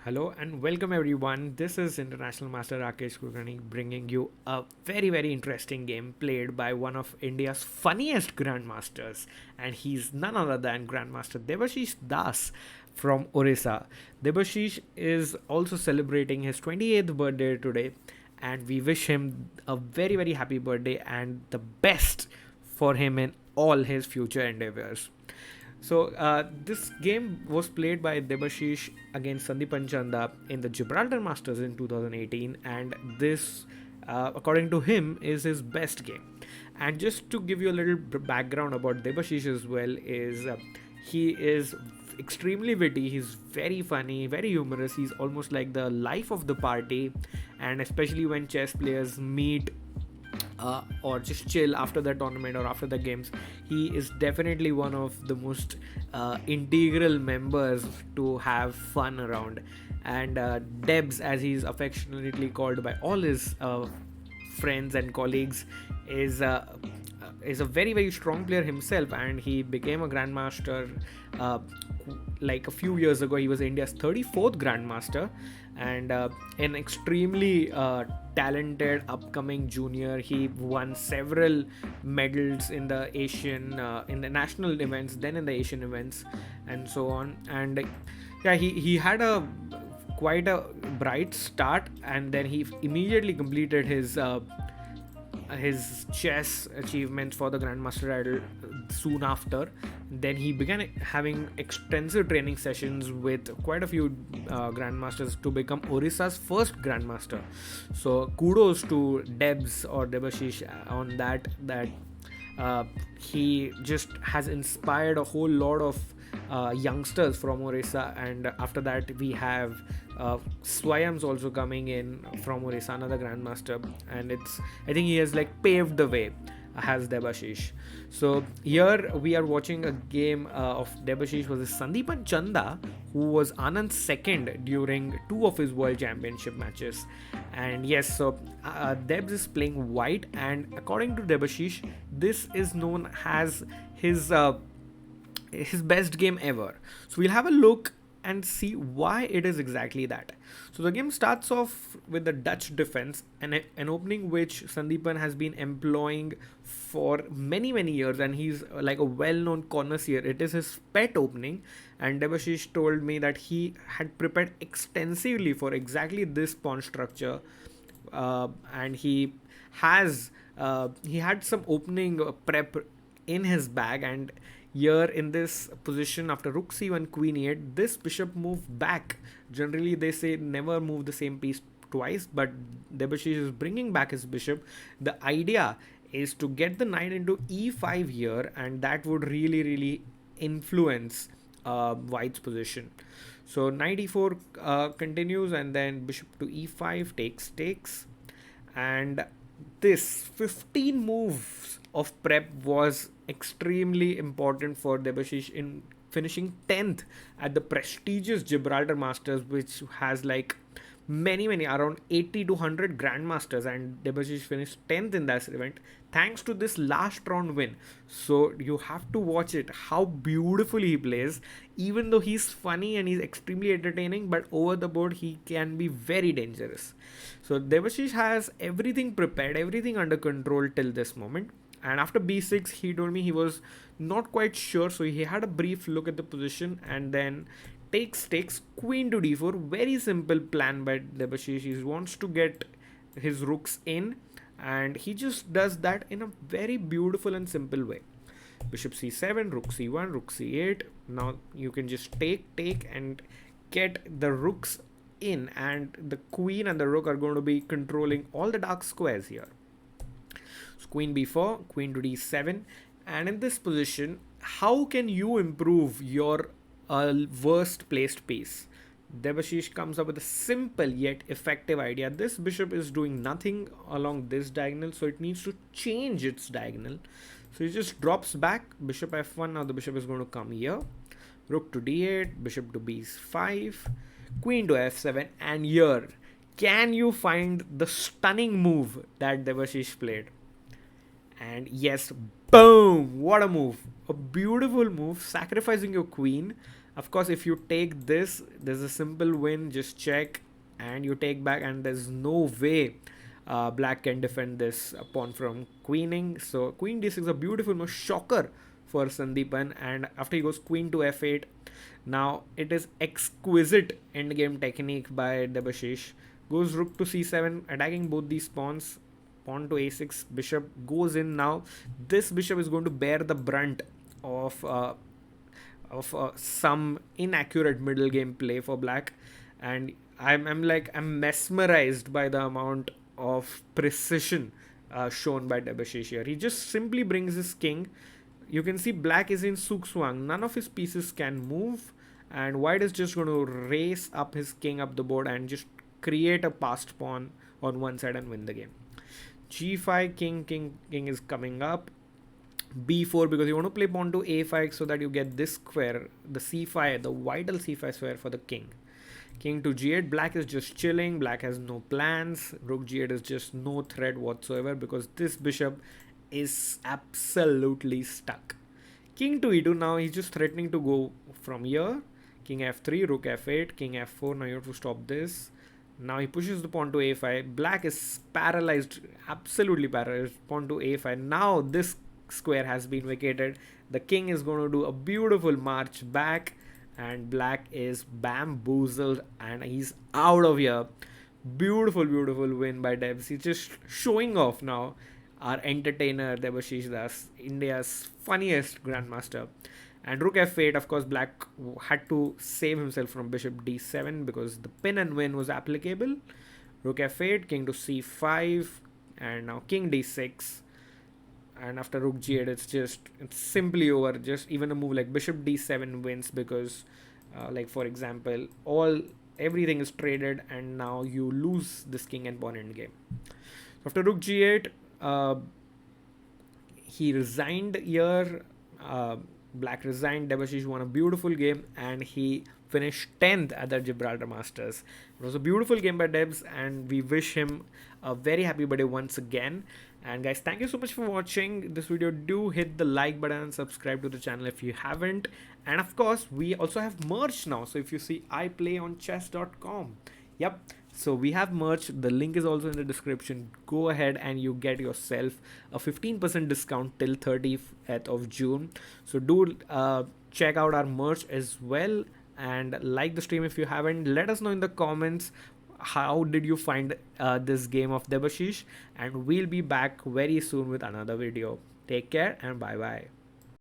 Hello and welcome everyone. This is International Master Rakesh Kulkarni bringing you a very interesting game played by one of India's funniest grandmasters, and he's none other than Grandmaster Debashis Das from Orissa. Debashish is also celebrating his 28th birthday today, and we wish him a very happy birthday and the best for him in all his future endeavors. So this game was played by Debashish against Sandeepan Chanda in the Gibraltar Masters in 2018, and this, according to him, is his best game. And just to give you a little background about Debashish as well, is he is extremely witty. He's very funny, very humorous. He's almost like the life of the party, and especially when chess players meet or just chill after the tournament or after the games, he is definitely one of the most integral members to have fun around. And Debs, as he's affectionately called by all his friends and colleagues, is is a very strong player himself, and he became a grandmaster like a few years ago. He was India's 34th grandmaster, and an extremely talented upcoming junior. He won several medals in the in the national events, then in the Asian events, and so on. And yeah, he had a quite a bright start, and then he immediately completed his chess achievements for the grandmaster title soon after. Then he began having extensive training sessions with quite a few grandmasters to become Orissa's first grandmaster. So kudos to Debs or Debashish on that he just has inspired a whole lot of youngsters from Orissa, and after that we have Swayam's also coming in from Orissa, another grandmaster, and I think he has like paved the way, has Debashish. So here we are watching a game of Debashish versus Sandeepan Chanda, who was Anand's second during two of his world championship matches. And yes, so Debs is playing white, and according to Debashish, this is known as his best game ever. So we'll have a look and see why it is exactly that. So the game starts off with the Dutch defense, an opening which Sandeepan has been employing for many years, and he's like a well-known connoisseur. It is his pet opening, and Debashish told me that he had prepared extensively for exactly this pawn structure, and he had some opening prep in his bag. And here in this position, after rook c1 queen e8, this bishop move back. Generally they say never move the same piece twice, but Debashish is bringing back his bishop. The idea is to get the knight into e5 here, and that would really influence white's position. So knight e4 continues, and then bishop to e5 takes, and this 15 moves of prep was extremely important for Debashish in finishing 10th at the prestigious Gibraltar Masters, which has like many around 80 to 100 grandmasters, and Debashish finished 10th in that event thanks to this last round win. So you have to watch it, how beautifully he plays. Even though he's funny and he's extremely entertaining, but over the board he can be very dangerous. So Debashish has everything prepared, everything under control till this moment. And after b6, he told me he was not quite sure, so he had a brief look at the position, and then takes queen to d4. Very simple plan by Debashish. He wants to get his rooks in, and he just does that in a very beautiful and simple way. Bishop c7, rook c1, rook c8. Now you can just take and get the rooks in, and the queen and the rook are going to be controlling all the dark squares here. So queen b4, queen to d7, and in this position, how can you improve your worst placed piece? Debashish comes up with a simple yet effective idea. This bishop is doing nothing along this diagonal, so it needs to change its diagonal. So he just drops back, bishop f1. Now the bishop is going to come here, rook to d8, bishop to b5, queen to f7, and here, can you find the stunning move that Debashish played? And yes, boom, what a move, a beautiful move, sacrificing your queen, Of course, if you take this, there's a simple win. Just check and you take back, and there's no way black can defend this pawn from queening. So queen d6 is a beautiful move, shocker for Sandeepan, and after he goes queen to f8, now it is exquisite endgame technique by Debashis. Goes rook to c7, attacking both these pawns. Pawn to a6, bishop goes in now. This bishop is going to bear the brunt of some inaccurate middle game play for black, and I'm mesmerized by the amount of precision shown by Debashis here. He just simply brings his king. You can see black is in Sukswang. None of his pieces can move, and white is just going to race up his king up the board and just create a passed pawn on one side and win the game. G5, king is coming up. B4, because you want to play pawn to A5 so that you get this square, the C5, the vital C5 square for the king. King to G8, black is just chilling, black has no plans. Rook G8 is just no threat whatsoever because this bishop is absolutely stuck. King to E2, now he's just threatening to go from here. King F3, Rook F8, King F4, now you have to stop this. Now he pushes the pawn to A5, black is paralyzed, absolutely paralyzed, pawn to A5. Now this square has been vacated. The king is going to do a beautiful march back, and black is bamboozled and he's out of here. Beautiful win by Debs. He's just showing off now. Our entertainer Debashis Das, India's funniest grandmaster. And rook f8, of course, black had to save himself from bishop d7 because the pin and win was applicable. Rook f8, king to c5, and now king d6. And after rook g8, it's simply over. Just even a move like bishop d7 wins because like for example everything is traded and now you lose this king and pawn end game. So after rook g8, he resigned here. Black resigned. Debashis won a beautiful game and he finished 10th at the Gibraltar Masters. It was a beautiful game by Debs and we wish him a very happy birthday once again. And guys, thank you so much for watching this video. Do hit the like button and subscribe to the channel if you haven't. And of course, we also have merch now. So if you see, I play on chess.com. Yep. So we have merch. The link is also in the description. Go ahead and you get yourself a 15% discount till 30th of June. So do check out our merch as well and like the stream if you haven't. Let us know in the comments how did you find this game of Debashis, and we'll be back very soon with another video. Take care and bye bye.